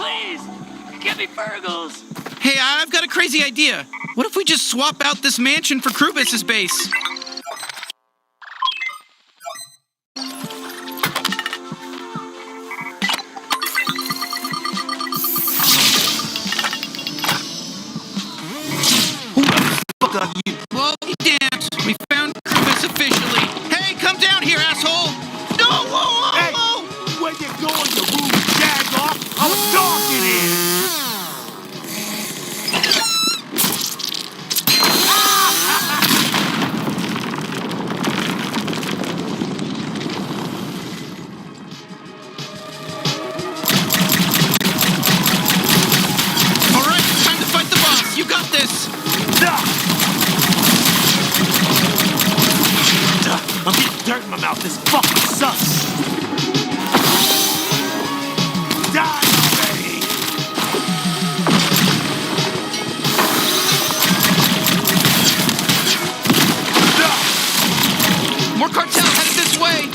please! Give me Fergles! Hey, I've got a crazy idea. What if we just swap out this mansion for Krubus's base? Well, you damned. We found Krubus officially. Hey, come down here, asshole! No, whoa, whoa, whoa! Hey, where you going, you rude jag off? I'm dark in here. All right, it's time to fight the boss. You got this. I'm getting dirt in my mouth. This fucking sucks. Die already! More cartel headed this way.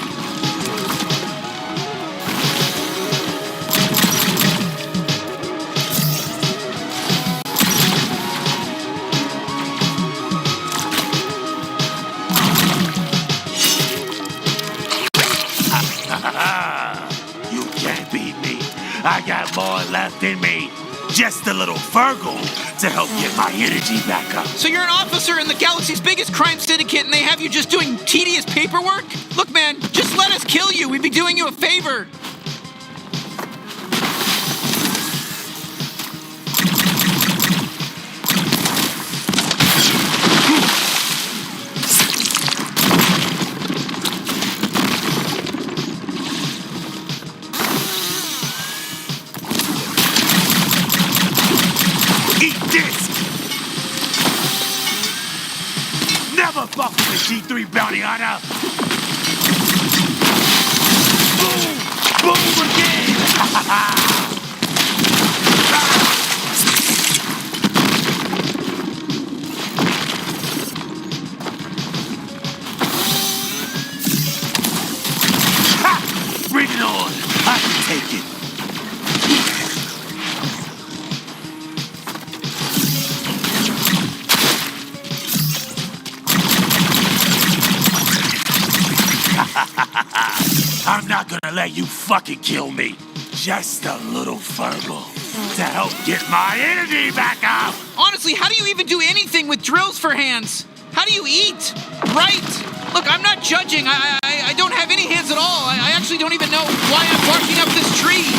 You can't beat me. I got more left in me. Just a little Fergal to help get my energy back up. So you're an officer in the galaxy's biggest crime syndicate and they have you just doing tedious paperwork? Look, man, just let us kill you. We'd be doing you a favor. Eat this! Never fuck with a G3 bounty hunter! Boom! Boom again! Ha! Bring it on! I can take it! I'm not gonna let you fucking kill me. Just a little Fergal to help get my energy back up. Honestly, how do you even do anything with drills for hands? How do you eat? Right? Look, I'm not judging. I don't have any hands at all. I actually don't even know why I'm barking up this tree.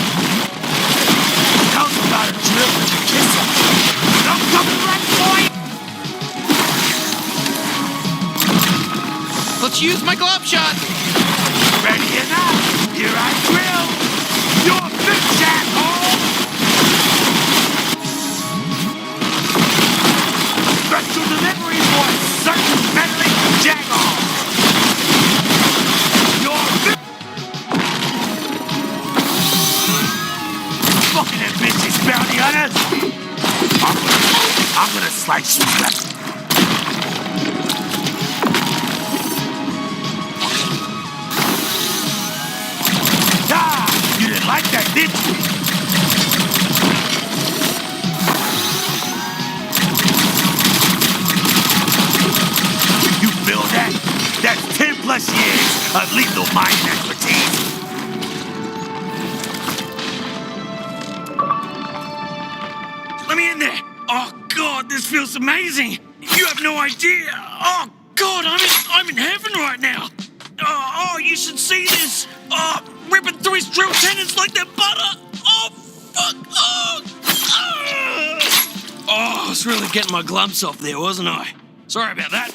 Talk about a drill with a kiss up. I'm coming right for you. Let's use my glove shot. Ready enough. Here I drill. Your bitch, asshole. Special delivery for a certain meddling jag-off. Your bitch. Fucking them bitches, bounty hunters. I'm gonna slice you left. You didn't like that, did you? You feel that? That's 10 plus years of lethal mining expertise. Let me in there. Oh, God, this feels amazing. You have no idea. Oh, God, I'm in heaven right now. Oh, you should see this. Oh, ripping through his drill tendons like they're butter. Oh, fuck. Oh, I was really getting my glumps off there, wasn't I? Sorry about that.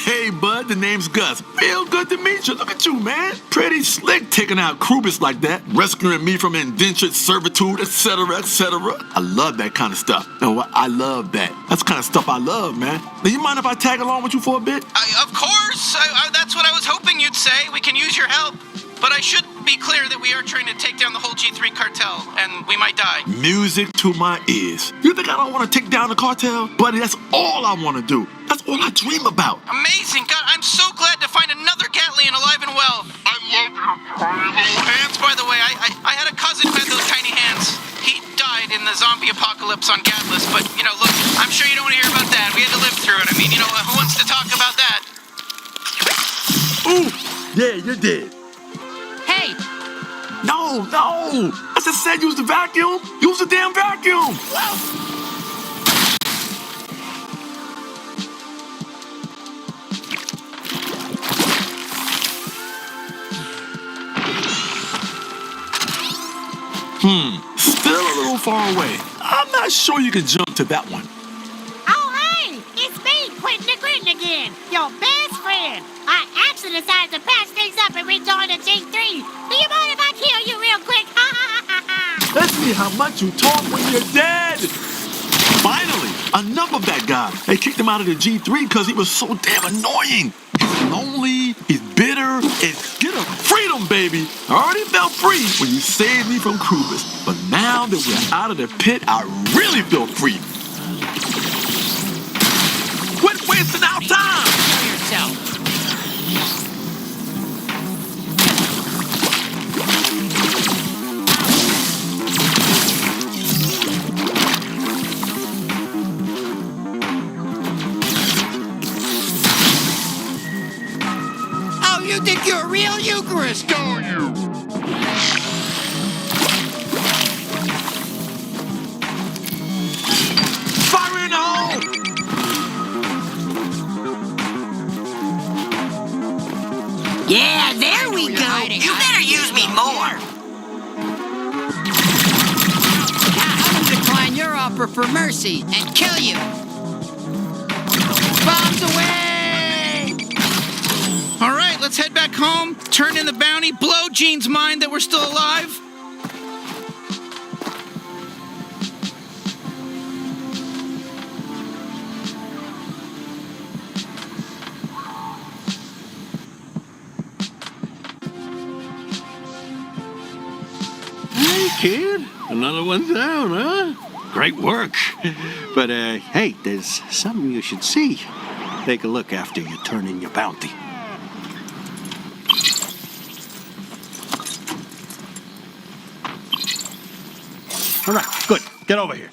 Hey, bud, the name's Gus. Real good to meet you. Look at you, man. Pretty slick taking out Krubus like that, rescuing me from indentured servitude, etc., etc. I love that kind of stuff. No, I love that. That's the kind of stuff I love, man. Now, you mind if I tag along with you for a bit? Of course. That's what I was hoping you'd say. We can use your help. But I should be clear that we are trying to take down the whole G3 cartel, and we might die. Music to my ears. You think I don't want to take down the cartel? Buddy, that's all I want to do. That's all I dream about. Amazing. God, I'm so glad to find another Gatlian alive and well. I love your tiny little hands, by the way. I had a cousin who had those tiny hands. He died in the zombie apocalypse on Gatlas, but, look, I'm sure you don't want to hear about that. We had to live through it. I mean, who wants to talk about that? Ooh, yeah, you're dead. Hey, No. I just said use the vacuum. Use the damn vacuum. Still a little far away. I'm not sure you can jump to that one. oh hey, it's me, Quentin the Grin again, your best friend. I actually decided to patch things up and rejoin the G3. Do you mind if I kill you real quick? Let's see how much you talk when you're dead. Finally, enough of that guy. They kicked him out of the G3 because he was so damn annoying. He's lonely, he's bitter, and get a freedom, baby. I already felt free when you saved me from Krubis, but now that we're out of the pit, I really feel free. Quit wasting our time. Kill yourself. Oh, you think you're a real Eucharist, don't you? Fire in the hole. Yeah, there we go. You better use me more. I'm gonna decline your offer for mercy and kill you. Bombs away! All right, let's head back home, turn in the bounty, blow Gene's mind that we're still alive. Hey, kid. Another one down, huh? Great work. But, hey, there's something you should see. Take a look after you turn in your bounty. All right, good. Get over here.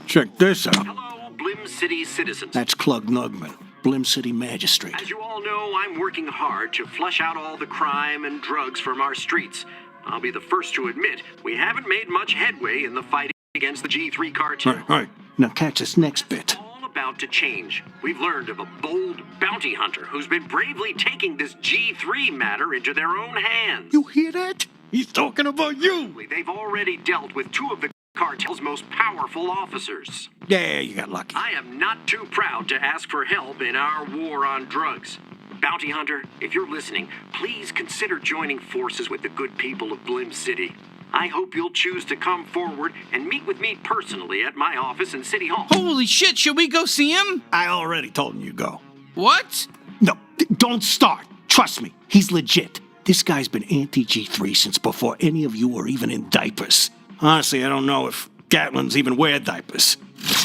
Check this out. Hello, Blim City citizens. That's Clug Nugman, Blim City Magistrate. As you all know, I'm working hard to flush out all the crime and drugs from our streets. I'll be the first to admit we haven't made much headway in the fight against the G3 cartel. All right. Now catch this next bit. All about to change. We've learned of a bold bounty hunter who's been bravely taking this G3 matter into their own hands. You hear that? He's talking about you. They've already dealt with two of the cartel's most powerful officers. Yeah, you got lucky. I am not too proud to ask for help in our war on drugs. Bounty Hunter, if you're listening, please consider joining forces with the good people of Blim City. I hope you'll choose to come forward and meet with me personally at my office in City Hall. Holy shit, should we go see him? I already told him you go. What? No, don't start. Trust me, he's legit. This guy's been anti-G3 since before any of you were even in diapers. Honestly, I don't know if Gatlins even wear diapers.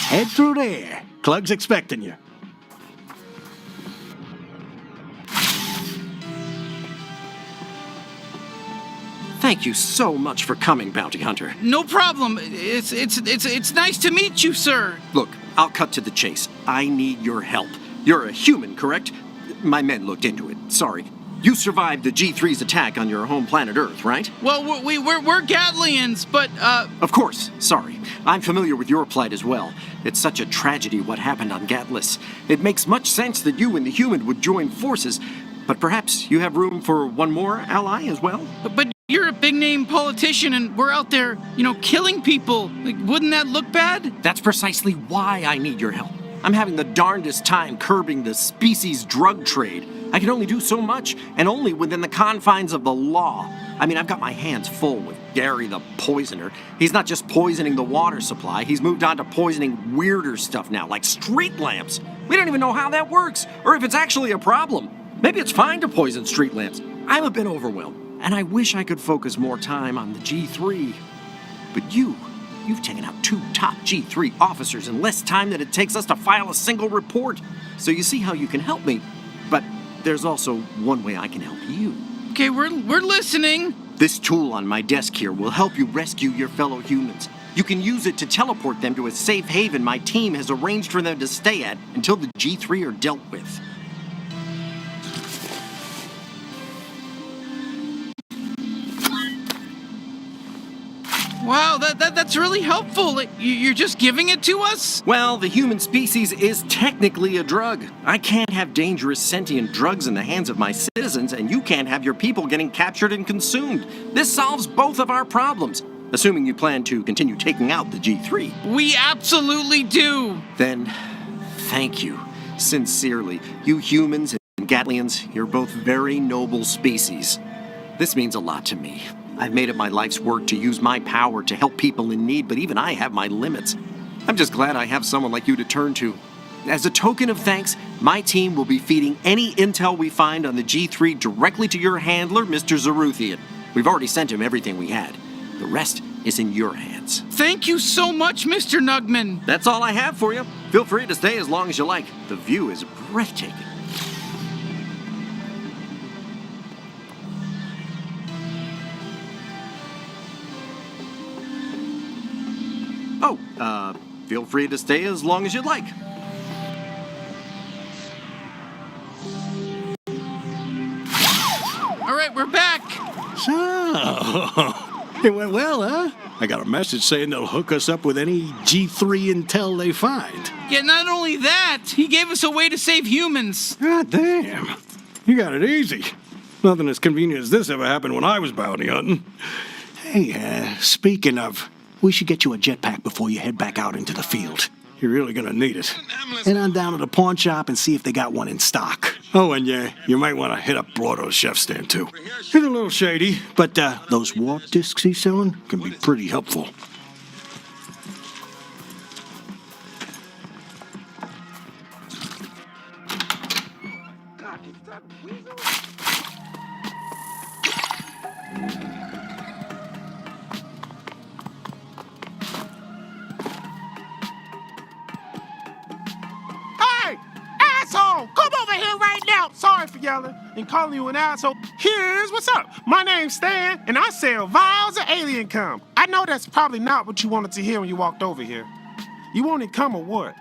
Head through there. Clug's expecting you. Thank you so much for coming, Bounty Hunter. No problem. It's nice to meet you, sir. Look, I'll cut to the chase. I need your help. You're a human, correct? My men looked into it. Sorry. You survived the G3's attack on your home planet Earth, right? Well, we're Gatlians, but, Of course. Sorry. I'm familiar with your plight as well. It's such a tragedy what happened on Gatlas. It makes much sense that you and the human would join forces, but perhaps you have room for one more ally as well? but you're a big-name politician, and we're out there, killing people. Like, wouldn't that look bad? That's precisely why I need your help. I'm having the darndest time curbing the species drug trade. I can only do so much, and only within the confines of the law. I mean, I've got my hands full with Gary the Poisoner. He's not just poisoning the water supply, he's moved on to poisoning weirder stuff now, like street lamps. We don't even know how that works, or if it's actually a problem. Maybe it's fine to poison street lamps. I'm a bit overwhelmed, and I wish I could focus more time on the G3. But you You've taken out 2 top G3 officers in less time than it takes us to file a single report. So you see how you can help me. But there's also one way I can help you. Okay, we're listening. This tool on my desk here will help you rescue your fellow humans. You can use it to teleport them to a safe haven my team has arranged for them to stay at until the G3 are dealt with. Wow, that's really helpful. You're just giving it to us? Well, the human species is technically a drug. I can't have dangerous sentient drugs in the hands of my citizens, and you can't have your people getting captured and consumed. This solves both of our problems, assuming you plan to continue taking out the G3. We absolutely do. Then, thank you. Sincerely. You humans and Gatlians, you're both very noble species. This means a lot to me. I've made it my life's work to use my power to help people in need, but even I have my limits. I'm just glad I have someone like you to turn to. As a token of thanks, my team will be feeding any intel we find on the G3 directly to your handler, Mr. Zaruthian. We've already sent him everything we had. The rest is in your hands. Thank you so much, Mr. Nugman. That's all I have for you. Feel free to stay as long as you like. The view is breathtaking. Feel free to stay as long as you'd like. All right, we're back. So, it went well, huh? I got a message saying they'll hook us up with any G3 intel they find. Yeah, not only that, he gave us a way to save humans. God damn. You got it easy. Nothing as convenient as this ever happened when I was bounty hunting. Hey, speaking of, we should get you a jetpack before you head back out into the field. You're really gonna need it. Head on down to the pawn shop and see if they got one in stock. Oh, and yeah, you might want to hit up Blordo's chef stand too. He's a little shady, but those warp discs he's selling can be pretty helpful. Asshole! Come over here right now! Sorry for yelling and calling you an asshole. Here's what's up. My name's Stan, and I sell vials of alien cum. I know that's probably not what you wanted to hear when you walked over here. You wanted cum or what?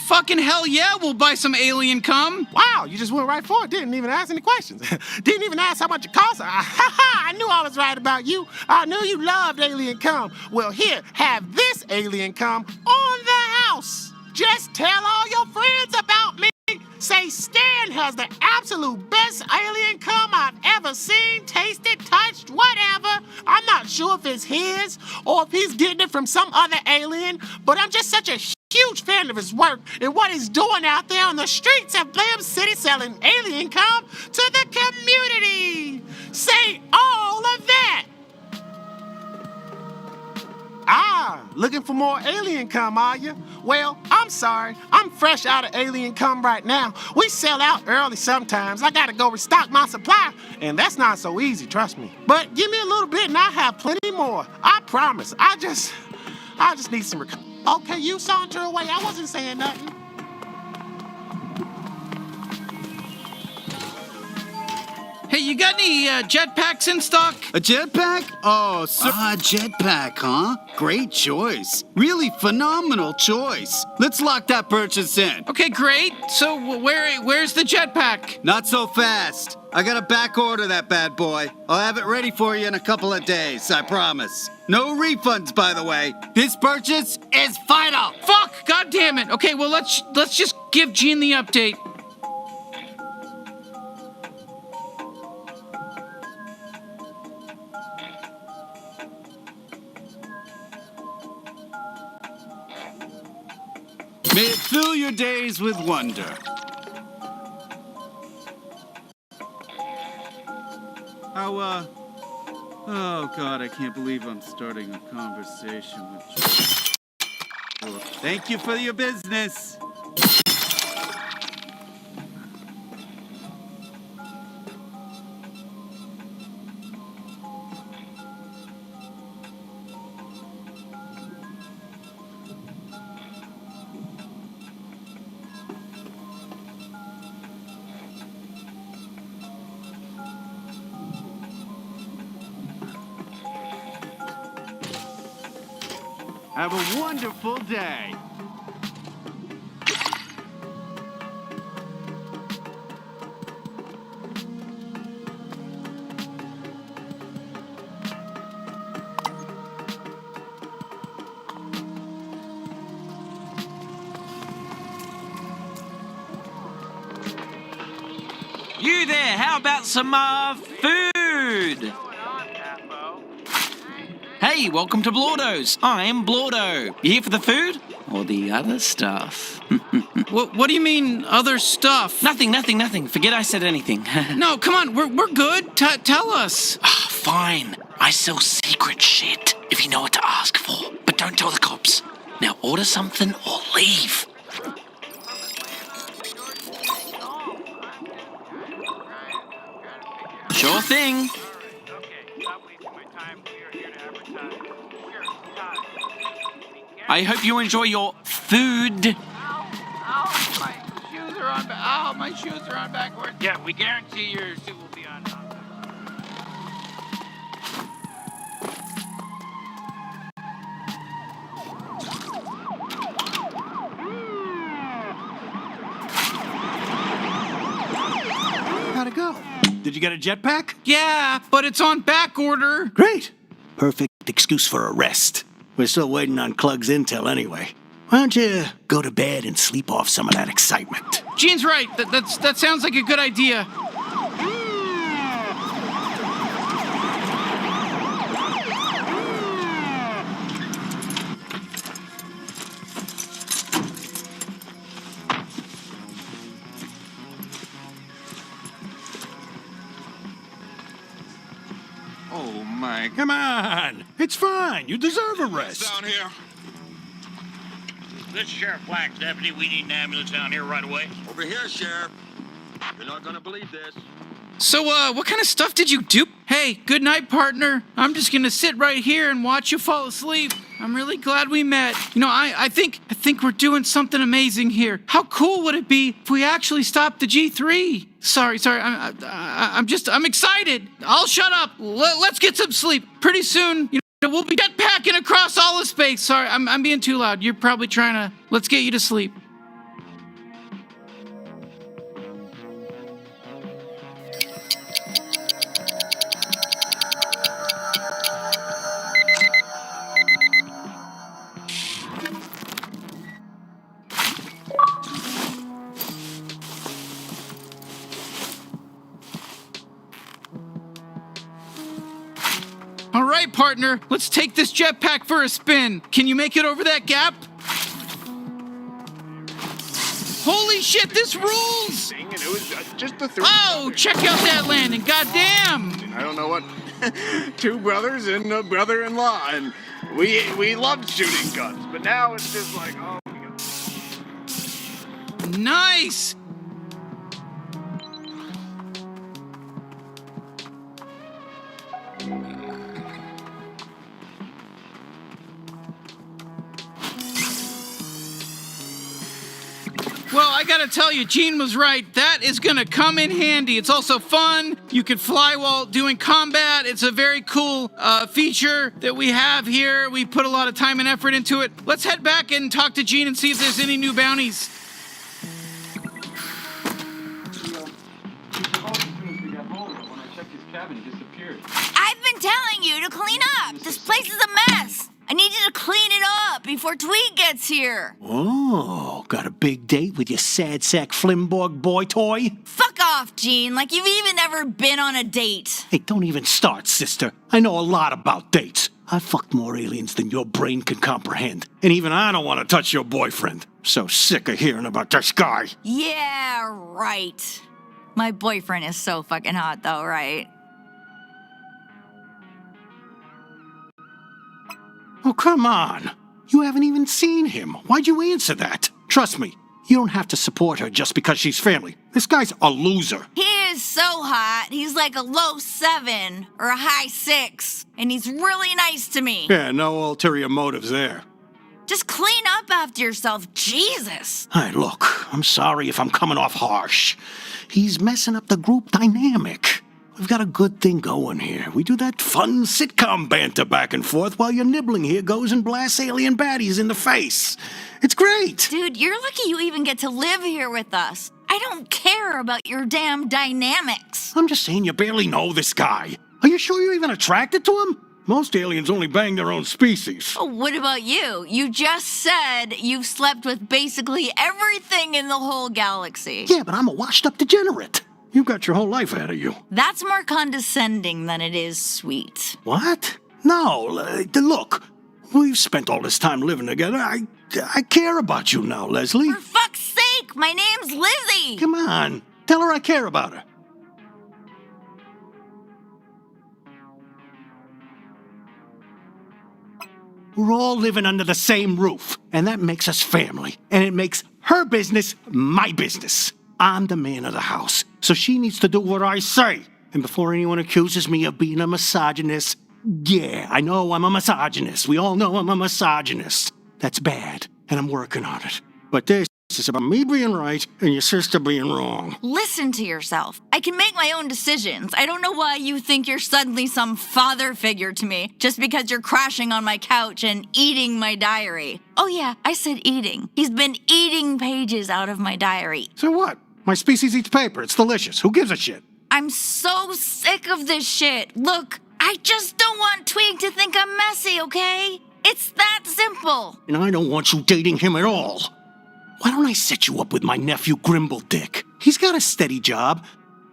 Fucking hell yeah, we'll buy some alien cum. Wow, you just went right for it. Didn't even ask any questions. Didn't even ask how much it costs. I knew I was right about you. I knew you loved alien cum. Well, here, have this alien cum on the house. Just tell all your friends about me. Say Stan has the absolute best alien cum I've ever seen, tasted, touched, whatever. I'm not sure if it's his or if he's getting it from some other alien, but I'm just such a huge fan of his work and what he's doing out there on the streets of Blim City selling alien cum to the community. Say all of that. Ah, looking for more alien cum, are you? Well, I'm sorry. I'm fresh out of alien cum right now. We sell out early sometimes. I gotta go restock my supply, and that's not so easy, trust me. But give me a little bit and I'll have plenty more. I promise. I just need some Okay, you saunter away. I wasn't saying nothing. Hey, you got any jetpacks in stock? A jetpack? Oh, jetpack, huh? Great choice. Really phenomenal choice. Let's lock that purchase in. Okay, great. So where's the jetpack? Not so fast. I gotta back order that bad boy. I'll have it ready for you in a couple of days, I promise. No refunds, by the way. This purchase is final. Fuck! God damn it. Okay, well let's just give Gene the update. May it fill your days with wonder. Oh God, I can't believe I'm starting a conversation with you. Thank you for your business. Have a wonderful day. You there, how about some food? Hey, welcome to Blordo's. I'm Blordo. You here for the food? Or the other stuff? What do you mean, other stuff? Nothing. Forget I said anything. No, come on, we're good. Tell us. Fine. I sell secret shit, if you know what to ask for. But don't tell the cops. Now order something or leave. Sure thing. I hope you enjoy your food. My shoes are on backwards. Yeah, we guarantee your suit will be on. How'd it go? Did you get a jetpack? Yeah, but it's on back order. Great. Perfect excuse for a rest. We're still waiting on Clug's intel anyway. Why don't you go to bed and sleep off some of that excitement? Gene's right. That sounds like a good idea. Oh my, come on. It's fine. You deserve a rest. Down here. This is Sheriff Black's deputy. We need an ambulance down here right away. Over here, Sheriff. You're not gonna believe this. So, what kind of stuff did you do? Hey, good night, partner. I'm just gonna sit right here and watch you fall asleep. I'm really glad we met. You know, I think we're doing something amazing here. How cool would it be if we actually stopped the G3? Sorry. I'm excited. I'll shut up. Let's get some sleep. Pretty soon, we'll be jetpacking across all of space. Sorry, I'm being too loud. You're probably trying to. Let's get you to sleep. All right, partner, let's take this jetpack for a spin. Can you make it over that gap? Holy shit, this rules! It was just the three. Oh, check out that landing, goddamn! I don't know what. Two brothers and a brother-in-law, and we loved shooting guns, but now it's just like, oh my God. Nice! Well, I gotta tell you, Gene was right. That is gonna come in handy. It's also fun. You can fly while doing combat. It's a very cool feature that we have here. We put a lot of time and effort into it. Let's head back and talk to Gene and see if there's any new bounties. I've been telling you to clean up. This place is a mess. I need you to clean it up before Tweet gets here. Oh, got a big date with your sad sack Flimborg boy toy? Fuck off, Gene. Like you've even ever been on a date. Hey, don't even start, sister. I know a lot about dates. I fucked more aliens than your brain can comprehend. And even I don't want to touch your boyfriend. So sick of hearing about this guy. Yeah, right. My boyfriend is so fucking hot, though, right? Oh, come on. You haven't even seen him. Why'd you answer that? Trust me, you don't have to support her just because she's family. This guy's a loser. He is so hot. He's like a low 7 or a high 6. And he's really nice to me. Yeah, no ulterior motives there. Just clean up after yourself. Jesus. Hey, look, I'm sorry if I'm coming off harsh. He's messing up the group dynamic. We've got a good thing going here. We do that fun sitcom banter back and forth while your nibbling here goes and blasts alien baddies in the face. It's great. Dude, you're lucky you even get to live here with us. I don't care about your damn dynamics. I'm just saying you barely know this guy. Are you sure you're even attracted to him? Most aliens only bang their own species. Oh, what about you? You just said you've slept with basically everything in the whole galaxy. Yeah, but I'm a washed-up degenerate. You've got your whole life ahead of you. That's more condescending than it is sweet. What? No, look. We've spent all this time living together. I care about you now, Leslie. For fuck's sake, my name's Lizzie. Come on. Tell her I care about her. We're all living under the same roof, and that makes us family. And it makes her business my business. I'm the man of the house, so she needs to do what I say. And before anyone accuses me of being a misogynist, yeah, I know I'm a misogynist. We all know I'm a misogynist. That's bad, and I'm working on it. But this is about me being right and your sister being wrong. Listen to yourself. I can make my own decisions. I don't know why you think you're suddenly some father figure to me just because you're crashing on my couch and eating my diary. Oh yeah, I said eating. He's been eating pages out of my diary. So what? My species eats paper. It's delicious. Who gives a shit? I'm so sick of this shit. Look, I just don't want Twig to think I'm messy, okay? It's that simple. And I don't want you dating him at all. Why don't I set you up with my nephew Grimbledick? He's got a steady job.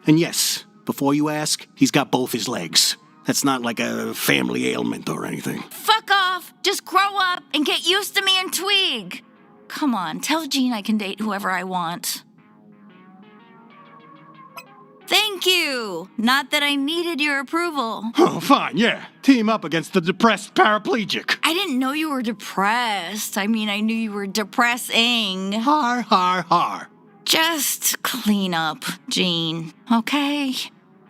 And yes, before you ask, he's got both his legs. That's not like a family ailment or anything. Fuck off. Just grow up and get used to me and Twig. Come on, tell Jean I can date whoever I want. Thank you. Not that I needed your approval. Oh, fine, yeah. Team up against the depressed paraplegic. I didn't know you were depressed. I mean, I knew you were depressing. Har, har, har. Just clean up, Jean, okay?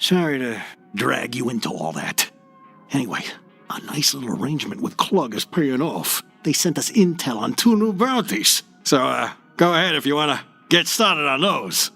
Sorry to drag you into all that. Anyway, a nice little arrangement with Klug is paying off. They sent us intel on 2 new bounties. So, go ahead if you want to get started on those.